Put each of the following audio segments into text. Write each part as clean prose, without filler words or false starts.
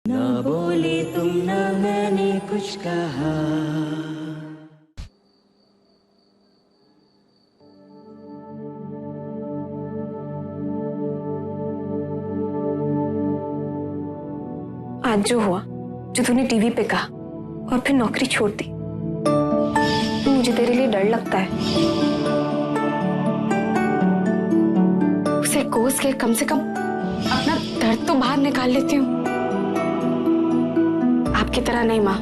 ना बोले तुम ना मैंने कुछ कहा। आज जो हुआ, जो तूने टीवी पे कहा और फिर नौकरी छोड़ दी, मुझे तेरे लिए डर लगता है। उसे कोस के कम से कम अपना दर्द तो बाहर निकाल लेती हूँ। आपकी तरह नहीं माँ।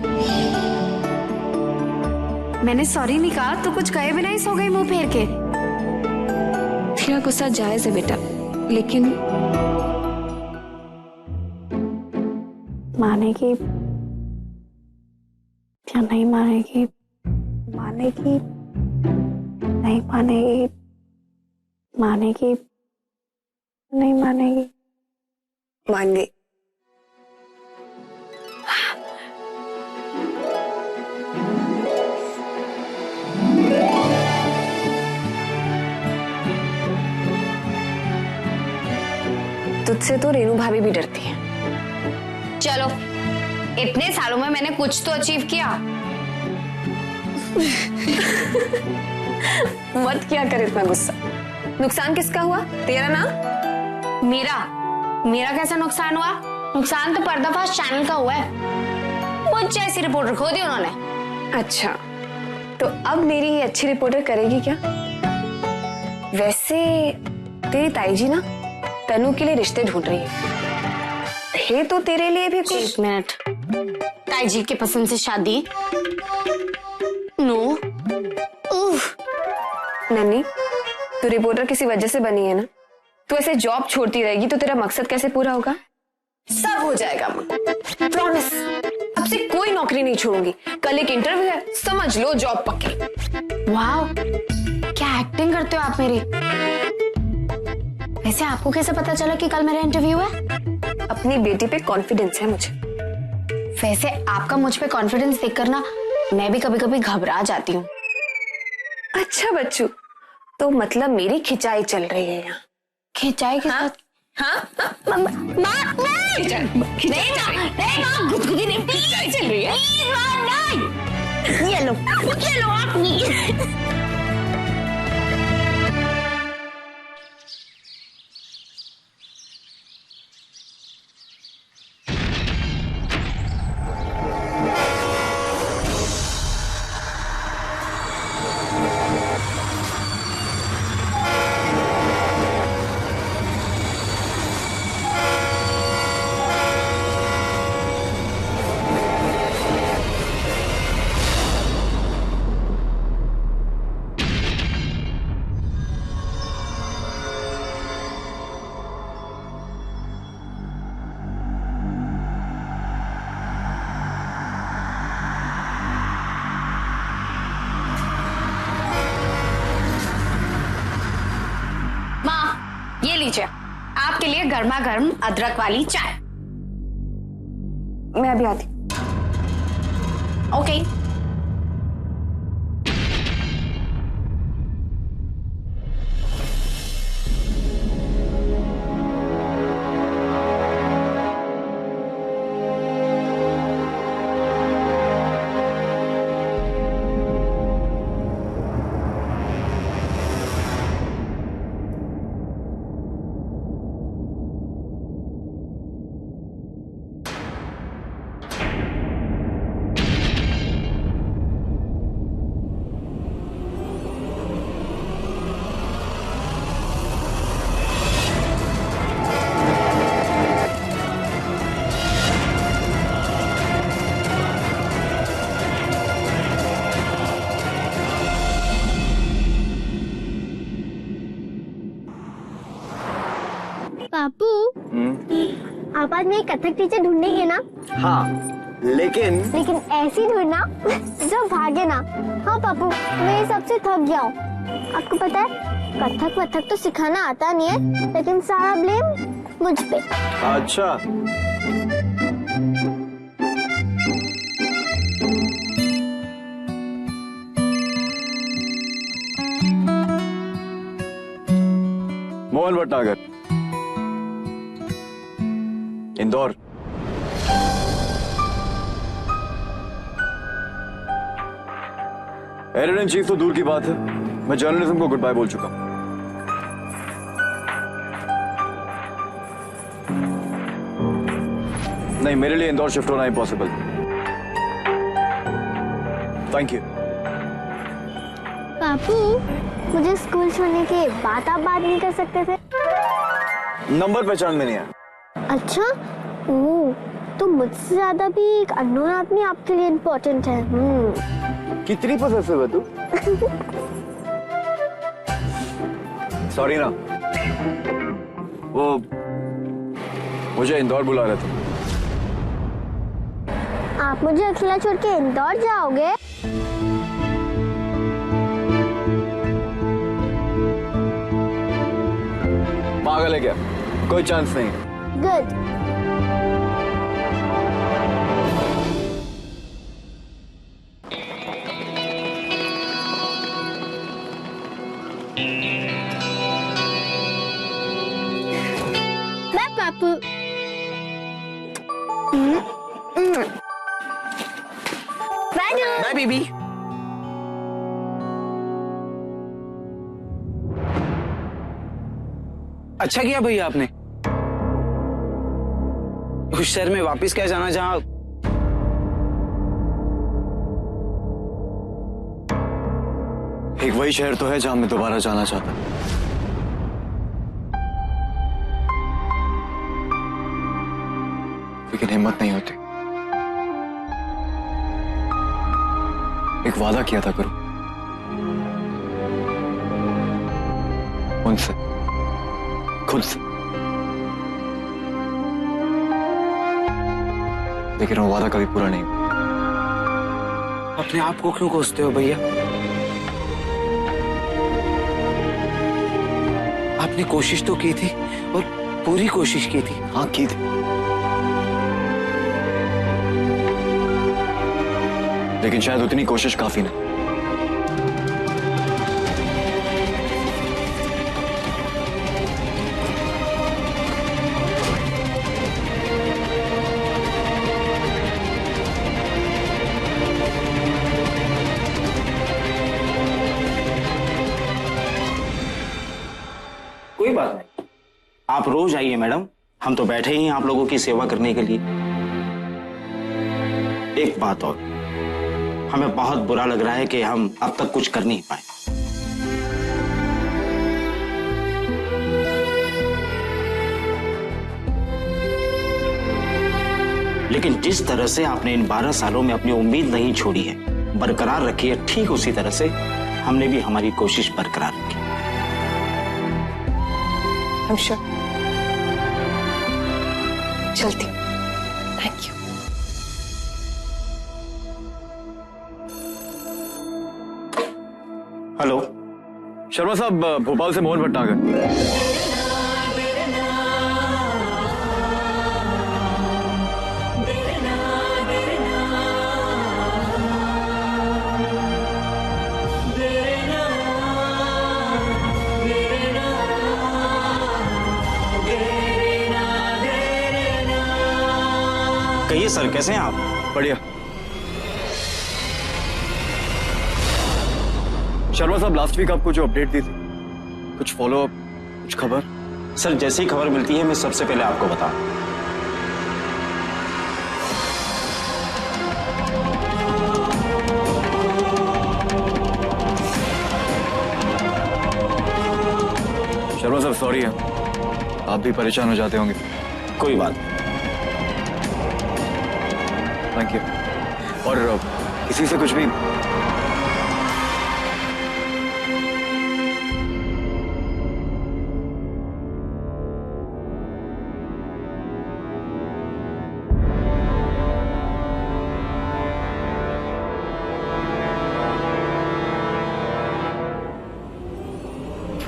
मैंने सॉरी नहीं कहा तो कुछ कहे बिना ही सो गई मुंह फेर के। तेरा गुस्सा जायज है बेटा, लेकिन मानेगी या नहीं मानेगी, मानेगी नहीं मानेगी, मानेगी नहीं मानेगी, मान गई। तुझसे तो रेनू भाभी भी डरती है। चलो, इतने सालों में मैंने कुछ तो अचीव किया। मत किया कर इतना गुस्सा। नुकसान किसका हुआ? तेरा ना? मेरा कैसा नुकसान हुआ? नुकसान तो पर्दाफाश चैनल का हुआ है। मुझ जैसी रिपोर्टर खो दी उन्होंने। अच्छा, तो अब मेरी ये अच्छी रिपोर्टर करेगी क्या? वैसे तेरी ताई जी ना तनु के लिए रिश्ते ढूंढ रही है तो तेरे लिए भी कुछ। एक मिनट, ताई जी के पसंद से शादी? नो। नन्नी, तू रिपोर्टर किसी वजह से बनी है ना? तू ऐसे जॉब छोड़ती रहेगी तो तेरा मकसद कैसे पूरा होगा? सब हो जाएगा माँ, प्रॉमिस। अब से कोई नौकरी नहीं छोड़ूंगी। कल एक इंटरव्यू है, समझ लो जॉब पक्की। वाह, क्या एक्टिंग करते हो आप मेरी। वैसे आपको कैसे पता चला कि कल मेरा इंटरव्यू है? अपनी बेटी पे कॉन्फिडेंस है मुझे। वैसे आपका मुझ पे कॉन्फिडेंस देखकर ना मैं भी कभी कभी घबरा जाती हूँ। अच्छा बच्चू, तो मतलब मेरी खिंचाई चल रही है यहाँ। खिंचाई के साथ? हाँ? गुदगुदी नहीं चल रही है। ये लो आप नहीं। ये लीजिए, आपके लिए गर्मा गर्म अदरक वाली चाय। मैं अभी आती। ओके। पापू, आप आज मेरी कथक टीचर ढूंढेंगे ना? हाँ, लेकिन ऐसी ढूंढना जो भागे ना। हाँ पापू, मैं सबसे थक गया हूँ। आपको पता है, कथक वथक तो सिखाना आता नहीं है, लेकिन सारा ब्लेम मुझ पे। अच्छा, Mohan Bhatnagar, Indore. Editor in chief तो दूर की बात है, मैं जर्नलिज्म को गुड बाय बोल चुका हूं। नहीं, मेरे लिए इंदौर शिफ्ट होना इम्पॉसिबल। Thank you. पापू, मुझे स्कूल छोड़ने के बाद आप बात नहीं कर सकते थे? नंबर पहचान में नहीं आया। अच्छा, ओह, तो मुझसे ज्यादा भी एक अननोन आदमी आपके लिए इम्पोर्टेंट है। कितनी पॉसेसिव है तू? सॉरी ना, वो मुझे इंदौर बुला रहे थे। आप मुझे अकेला छोड़ के इंदौर जाओगे? पागल है क्या? कोई चांस नहीं। गुड। मैं पापू। Bye baby. अच्छा किया भैया आपने उस शहर में वापस क्या जाना जहां एक वही शहर तो है जहां मैं दोबारा जाना चाहता हूं। लेकिन हिम्मत नहीं होती। एक वादा किया था करो उनसे, खुद से, लेकिन वो वादा कभी पूरा नहीं हुआ। अपने आप को क्यों कोसते हो भैया? आपने कोशिश तो की थी और पूरी कोशिश की थी। हाँ, की थी, लेकिन शायद उतनी कोशिश काफी नहीं। कोई बात नहीं, आप रोज आइए मैडम, हम तो बैठे ही हैं आप लोगों की सेवा करने के लिए। एक बात और, हमें बहुत बुरा लग रहा है कि हम अब तक कुछ कर नहीं पाए। लेकिन जिस तरह से आपने इन 12 सालों में अपनी उम्मीद नहीं छोड़ी है, बरकरार रखी है, ठीक उसी तरह से हमने भी हमारी कोशिश बरकरार रखी। I'm sure. चलती हूँ। Thank you. हेलो शर्मा साहब, भोपाल से मोहन भट्टागर। कहिए सर, कैसे हैं आप? बढ़िया। शर्मा साहब, लास्ट वीक आपको जो अपडेट दी थी, कुछ फॉलो अप, कुछ खबर? सर, जैसी खबर मिलती है मैं सबसे पहले आपको बताऊं। शर्मा साहब सॉरी है, आप भी परेशान हो जाते होंगे। कोई बात नहीं। Thank you. और किसी से कुछ भी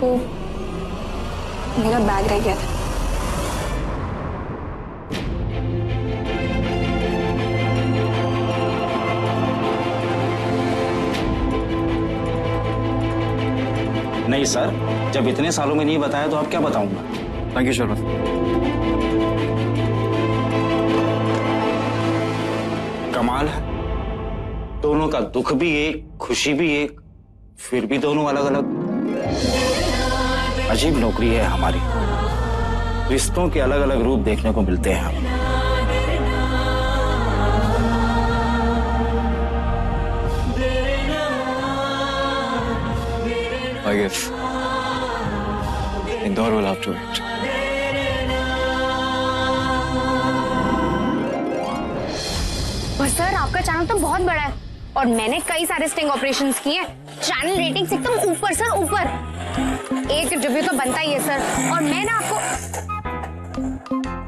वो मेरा बैग रह गया था। नहीं सर, जब इतने सालों में नहीं बताया तो अब क्या बताऊंगा। Thank you Sharma. कमाल है, दोनों का दुख भी एक, खुशी भी एक, फिर भी दोनों अलग अलग। अजीब नौकरी है हमारी, रिश्तों के अलग अलग रूप देखने को मिलते हैं हमें। I guess Indore will have to wait. पर सर आपका चैनल तो बहुत बड़ा है और मैंने कई सारे स्टिंग ऑपरेशंस किए हैं। चैनल रेटिंग्स एकदम ऊपर सर, ऊपर। एक रिव्यू तो बनता ही है सर। और मैं ना आपको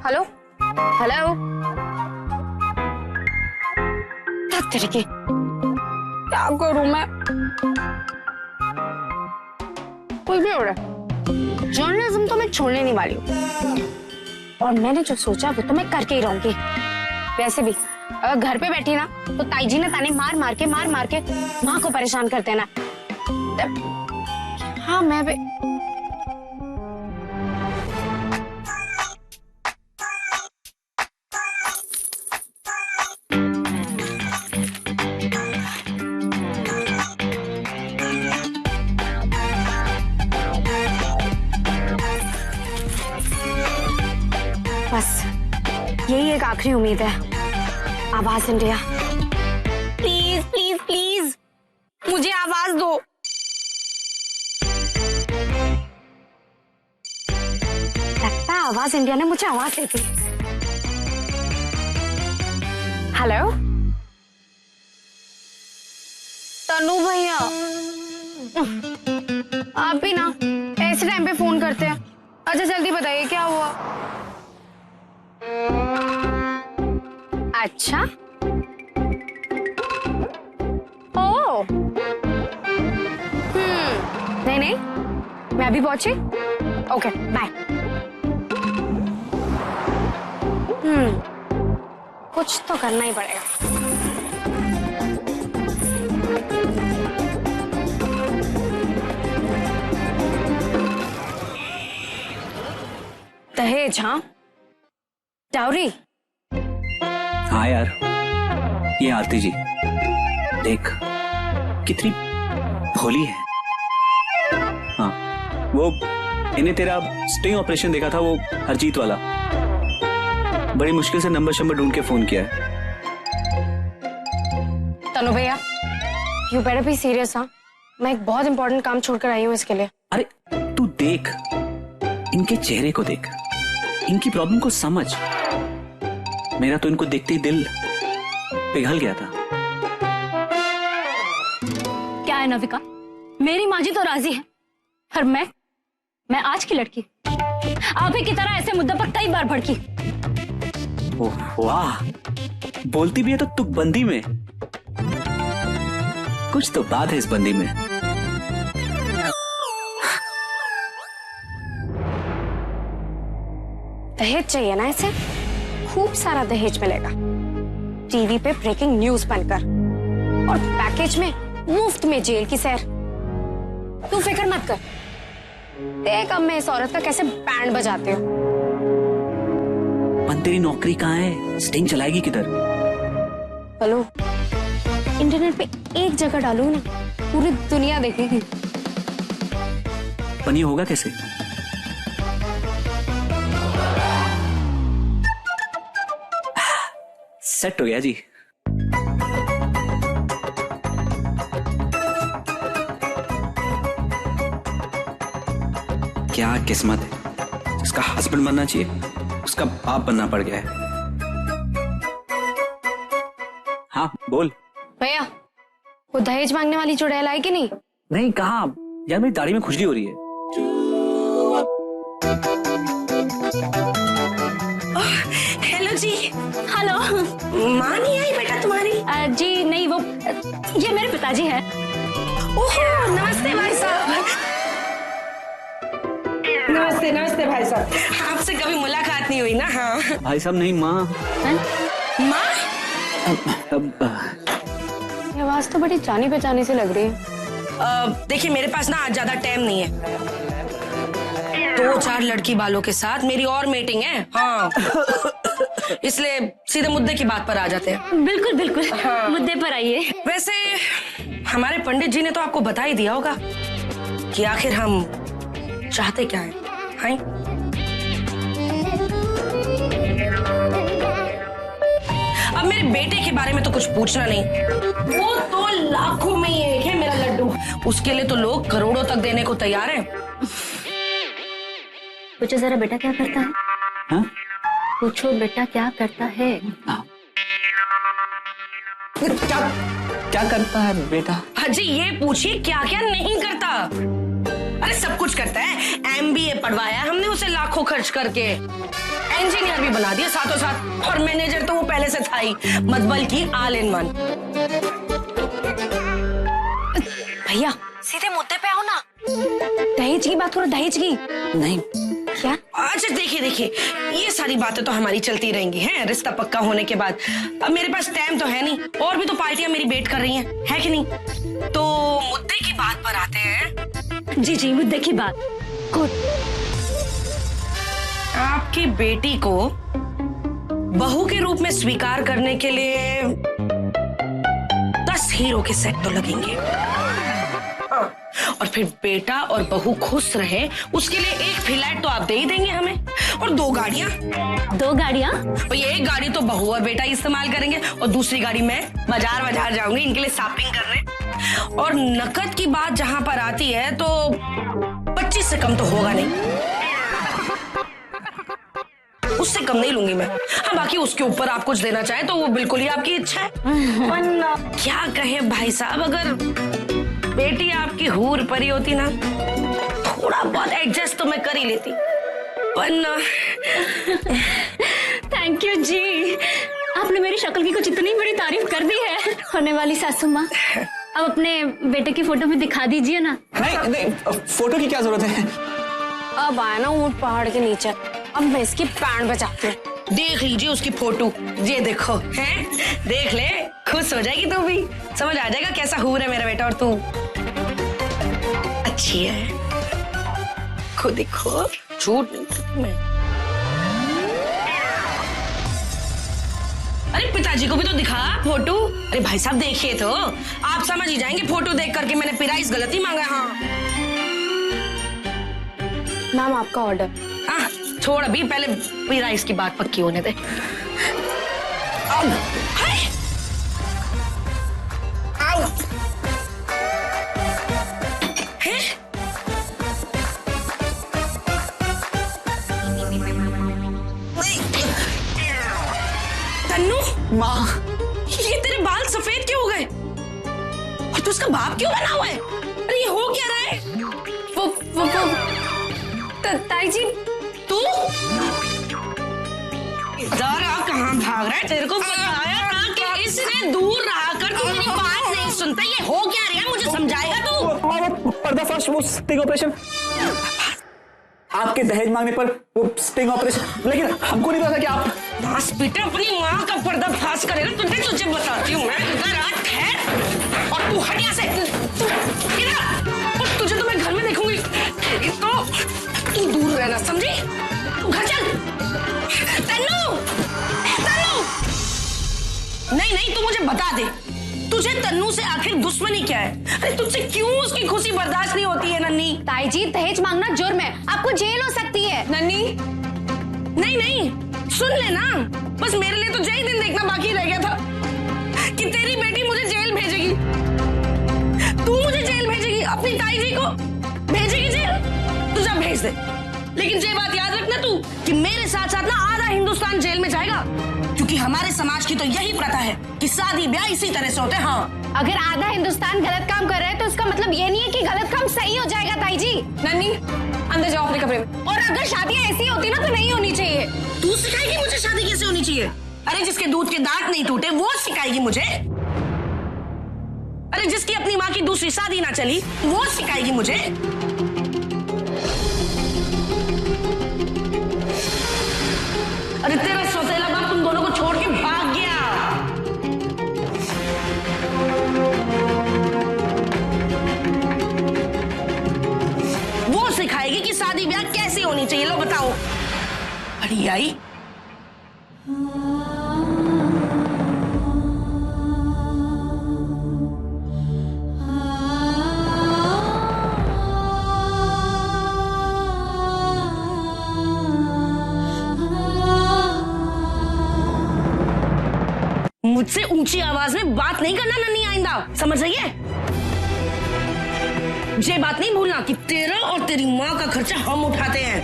हेलो हेलो तरीके क्या करूं मैं? कुछ भी हो रहा है, जर्नलिज्म तो मैं छोड़ने नहीं वाली हूँ और मैंने जो सोचा वो तो मैं करके ही रहूंगी। वैसे भी अगर घर पे बैठी ना तो ताई जी ने ताने मार मार के माँ को परेशान करते हैं ना। हाँ मैं भी बस यही एक आखिरी उम्मीद है। आवाज इंडिया, प्लीज प्लीज प्लीज मुझे आवाज दो। लगता है आवाज इंडिया ने मुझे आवाज दे दी। हेलो तनु भैया, आप भी ना ऐसे टाइम पे फोन करते हैं। अच्छा जल्दी बताइए क्या हुआ? अच्छा ओ नहीं नहीं मैं अभी पहुंची। Okay bye. कुछ तो करना ही पड़ेगा। दहेज? हाँ डाउरी? हाँ यार, ये आरती जी देख कितनी भोली है। हाँ वो इन्हें तेरा स्टिंग ऑपरेशन देखा था, वो हरजीत वाला, बड़ी मुश्किल से नंबर ढूंढ के फोन किया है। तनु भैया यू बेटर बी सीरियस। हाँ मैं एक बहुत इंपॉर्टेंट काम छोड़कर आई हूँ इसके लिए। अरे तू देख, इनके चेहरे को देख, इनकी प्रॉब्लम को समझ। मेरा तो इनको देखते ही दिल पिघल गया था। क्या है नविका, मेरी माँ जी तो राजी है और मैं आज की लड़की आप ही की तरह ऐसे मुद्दे पर कई बार भड़की। ओह वाह, बोलती भी है तो तुकबंदी में। कुछ तो बात है इस बंदी में। दहेज चाहिए ना इसे? खूब सारा दहेज मिलेगा, टीवी पे ब्रेकिंग न्यूज बनकर और पैकेज में मुफ्त में जेल की सैर। तू फिक्र मत कर, देख अब मैं इस औरत का कैसे बैंड बजाते हो। पर तेरी नौकरी कहाँ है? स्टिंग चलाएगी किधर? हेलो इंटरनेट पे एक जगह डालू ना पूरी दुनिया देखेगी। पर ये होगा कैसे? सेट हो गया जी। क्या किस्मत है, जिसका हस्बैंड बनना चाहिए उसका बाप बनना पड़ गया है। हाँ बोल। भैया वो दहेज मांगने वाली चुड़ैल आई कि नहीं? नहीं, कहाँ यार, मेरी दाढ़ी में खुजली हो रही है। हेलो जी। हेलो। माँ नहीं आई बेटा तुम्हारी? जी नहीं, वो ये मेरे पिताजी हैं। ओह नमस्ते भाई साहब। नमस्ते नमस्ते भाई साहब, आपसे कभी मुलाकात नहीं हुई ना? हाँ भाई साहब नहीं, माँ। माँ? ये आवाज तो बड़ी जानी पहचानी सी लग रही है। देखिए मेरे पास ना आज ज्यादा टाइम नहीं है, 2-4 लड़की बालों के साथ मेरी और मीटिंग है। हाँ इसलिए सीधे मुद्दे की बात पर आ जाते हैं। बिल्कुल बिल्कुल, मुद्दे पर आइए। वैसे हमारे पंडित जी ने तो आपको बता ही दिया होगा कि आखिर हम चाहते क्या है। हाँ? अब मेरे बेटे के बारे में तो कुछ पूछना नहीं, वो तो लाखों में ही एक है मेरा लड्डू। उसके लिए तो लोग करोड़ों तक देने को तैयार हैं। पूछो जरा बेटा क्या करता है? हाँ? पूछो बेटा क्या करता है? क्या करता है बेटा? हाजी ये पूछिए क्या क्या नहीं करता। अरे सब कुछ करता है। MBA पढ़वाया हमने उसे लाखों खर्च करके, इंजीनियर भी बना दिया साथों साथ, और मैनेजर तो वो पहले से था ही, मतलब की ऑल इन वन। भैया सीधे मुद्दे पे आओ ना, दहेज की बात करो, दहेज की। नहीं क्या? अच्छा देखिए ये सारी बातें तो हमारी चलती रहेंगी हैं रिश्ता पक्का होने के बाद। अब मेरे पास टाइम तो है नहीं, और भी तो पार्टियां मेरी वेट कर रही हैं, है कि नहीं? तो मुद्दे की बात पर आते हैं। जी मुद्दे की बात। गुड। आपकी बेटी को बहू के रूप में स्वीकार करने के लिए 10 हीरो के सेट तो लगेंगे, और फिर बेटा और बहू खुश रहे उसके लिए एक फ्लैट तो आप दे ही देंगे हमें, और 2 गाड़ियां। 2 गाड़ियां? और ये एक गाड़ी तो बहू और बेटा इस्तेमाल करेंगे, और दूसरी गाड़ी मैं बाजार जाऊंगी इनके लिए शॉपिंग करने। और नकद की बात जहां पर आती है तो 25 से कम तो होगा नहीं, उससे कम नहीं लूंगी मैं। हाँ बाकी उसके ऊपर आप कुछ देना चाहें तो वो बिल्कुल ही आपकी इच्छा है। क्या कहे भाई साहब, अगर बेटी आपकी हूर परी होती ना, थोड़ा बहुत एडजस्ट तो मैं कर ही लेती, वरना। थैंक यू जी, आपने मेरी शक्ल की कुछ इतनी बड़ी तारीफ कर दी है। होने वाली सासू माँ, अब अपने बेटे की फोटो भी दिखा दीजिए ना। नहीं फोटो की क्या जरूरत है? अब आया ना ऊंट पहाड़ के नीचे, अब मैं इसकी पैंट बचाती हूँ। देख लीजिए उसकी फोटो, ये देखो हैं, देख ले, खुश हो जाएगी तू भी, समझ आ जाएगा कैसा हूर है मेरा बेटा और तू। अच्छी है, खुद देखो, झूठ नहीं मैं। अरे पिताजी को भी तो दिखा फोटो। अरे भाई साहब देखिए तो, आप समझ ही जाएंगे फोटो देख करके मैंने पिराइस गलती मांगा। हाँ मैम आपका ऑर्डर। छोड़ अभी, पहले पिराइस की बात पक्की होने दे। तन्नू माँ, ये तेरे बाल सफेद क्यों हो गए, और तू उसका बाप क्यों बना हुआ है? अरे ये हो क्या रहा है? ताई जी तू जरा कहाँ भाग रहा है? तेरे को बताया था कि इससे दूर रहा कर, तू मेरी बात नहीं सुनता। ये हो क्या रहा है, मुझे समझाएगा तू? पर्दाफाश, वो स्टिंग ऑपरेशन, आपके दहेज मांगने पर वो स्टिंग ऑपरेशन, लेकिन हमको नहीं पता कि आप हॉस्पिटल अपनी माँ का पर्दाफाश करेगा। तुझे बताती हूँ मैं, जरा ठहर, और तू हट यहाँ से, और तुझे तो मैं घर में देखूंगी, तेरी तो तू दूर रहना, समझी? तू घर चल। तन्नू, तन्नू, नहीं तू मुझे बता दे, तुझे तन्नू से आखिर दुश्मनी क्या है? अरे तुझसे क्यों उसकी खुशी बर्दाश्त नहीं होती है नन्नी? ताई जी दहेज मांगना जुर्म है, आपको जेल हो सकती है। नन्नी नहीं सुन लेना, बस मेरे लिए तो यही दिन देखना बाकी रह गया था कि तेरी बेटी मुझे जेल भेजेगी, तू मुझे जेल भेजेगी, अपनी ताई जी को भेजेगी जेल, तू जा भेज दे। लेकिन ये बात याद रखना तू कि मेरे साथ साथ ना आधा हिंदुस्तान जेल में जाएगा, क्योंकि हमारे समाज की तो यही प्रथा है कि शादी ब्याह इसी तरह से होते हैं। हाँ अगर आधा हिंदुस्तान गलत काम कर रहा है तो इसका मतलब ये नहीं है कि गलत काम सही हो जाएगा। ताई जी नन्नी अंदर जाओ अपने कमरे में। और अगर शादियां ऐसी होती ना तो नहीं होनी चाहिए। तू सिखाएगी मुझे शादी कैसे होनी चाहिए? अरे जिसके दूध के दांत नहीं टूटे वो सिखाएगी मुझे। अरे जिसकी अपनी माँ की दूसरी शादी ना चली वो सिखाएगी मुझे। अरे तेरा सौतेला बाप तुम दोनों को छोड़ के भाग गया। वो सिखाएगी कि शादी ब्याह कैसे होनी चाहिए। लो बताओ। अरे आई मुझसे ऊंची आवाज में बात नहीं करना नन्ही आइंदा, समझ रही है? ये बात नहीं भूलना कि तेरा और तेरी माँ का खर्चा हम उठाते हैं।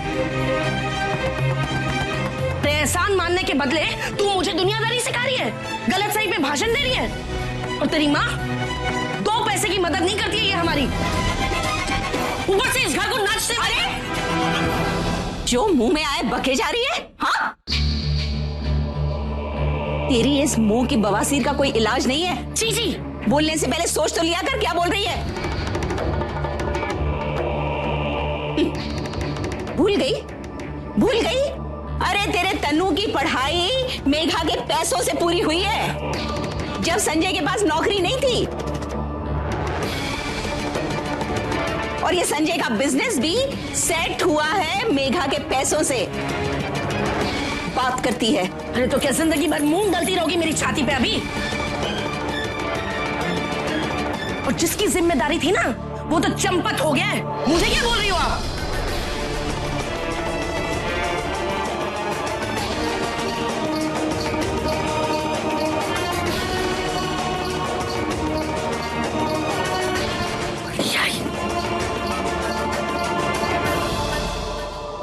ते एहसान मानने के बदले तू मुझे दुनियादारी सिखा रही है, गलत सही पे भाषण दे रही है। और तेरी माँ 2 पैसे की मदद नहीं करती है ये हमारी, ऊपर से इस घर को नाचते। अरे जो मुंह में आए बके जा रही है। हाँ, तेरी इस मुंह की बवासीर का कोई इलाज नहीं है। जी जी, बोलने से पहले सोच तो लिया कर क्या बोल रही है। भूल गई। अरे तेरे तन्नू की पढ़ाई मेघा के पैसों से पूरी हुई है, जब संजय के पास नौकरी नहीं थी। और ये संजय का बिजनेस भी सेट हुआ है मेघा के पैसों से। बात करती है। अरे तो क्या जिंदगी भर मूंग गलती रहोगी मेरी छाती पे अभी? और जिसकी जिम्मेदारी थी ना, वो तो चंपत हो गया है। मुझे क्या बोल रही हो आप?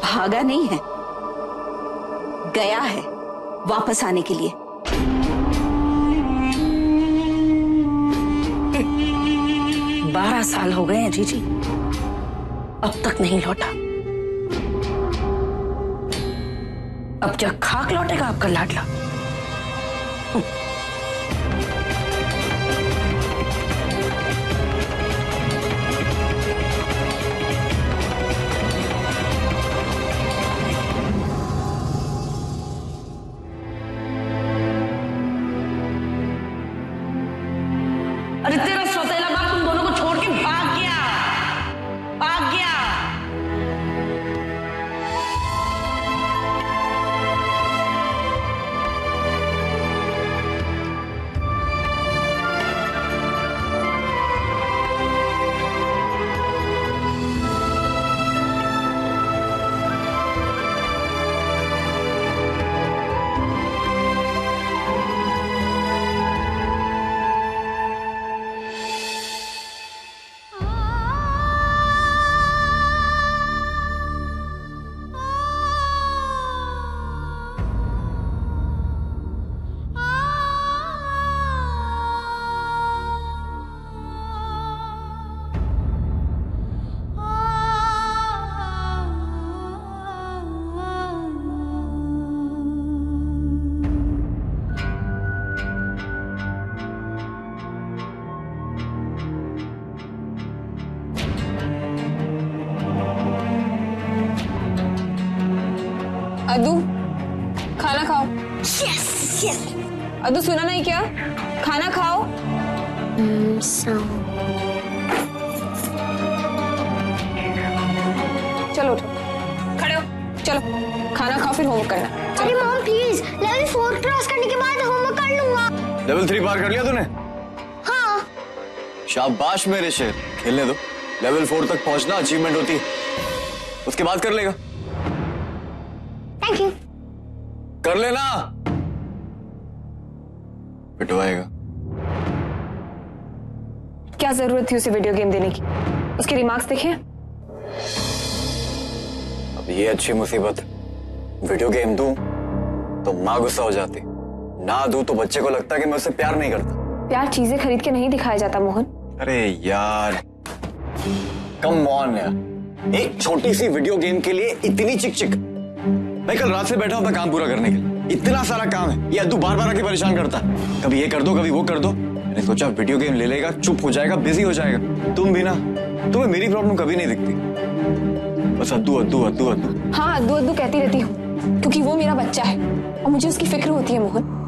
भागा नहीं है, गया है वापस आने के लिए। 12 साल हो गए हैं जीजी, अब तक नहीं लौटा। अब क्या खाक लौटेगा आपका लाडला? अरे तेरा सौतेला बाप तुम दोनों को छोड़ के भाग गया। अद्दू, खाना खाओ। यस। अद्दू सुना नहीं क्या? खाना खाओ। चलो उठो, खड़े हो, चलो खाना खाओ फिर होमवर्क करना। अरे मॉम प्लीज, लेवल 4 क्रॉस करने के बाद होमवर्क कर लूंगा। लेवल 3 पार कर लिया तूने? हाँ। शाबाश मेरे शेर, खेलने दो। लेवल 4 तक पहुंचना अचीवमेंट होती है, उसके बाद कर लेगा। Thank you. कर लेना, पिटवाएगा। क्या जरूरत थी उसे वीडियो गेम देने की? उसके रिमार्क्स देखे? अब ये अच्छी मुसीबत, वीडियो गेम दूं तो माँ गुस्सा हो जाती, ना दूं तो बच्चे को लगता कि मैं उससे प्यार नहीं करता। प्यार चीजें खरीद के नहीं दिखाया जाता मोहन। अरे यार कम ऑन यार, एक छोटी सी वीडियो गेम के लिए इतनी चिक। मैं कल रात से बैठा हूं काम पूरा करने के लिए, इतना सारा काम है। ये अद्दू बार बार आके परेशान करता है, कभी ये कर दो कभी वो कर दो। मैंने सोचा वीडियो गेम ले लेगा, चुप हो जाएगा, बिजी हो जाएगा। तुम भी ना, तुम्हें मेरी प्रॉब्लम कभी नहीं दिखती, बस अद्दू अद्दू अद्दू अद्दू। हाँ अद्दू अद्दू कहती रहती हूँ, क्योंकि वो मेरा बच्चा है और मुझे उसकी फिक्र होती है मोहन।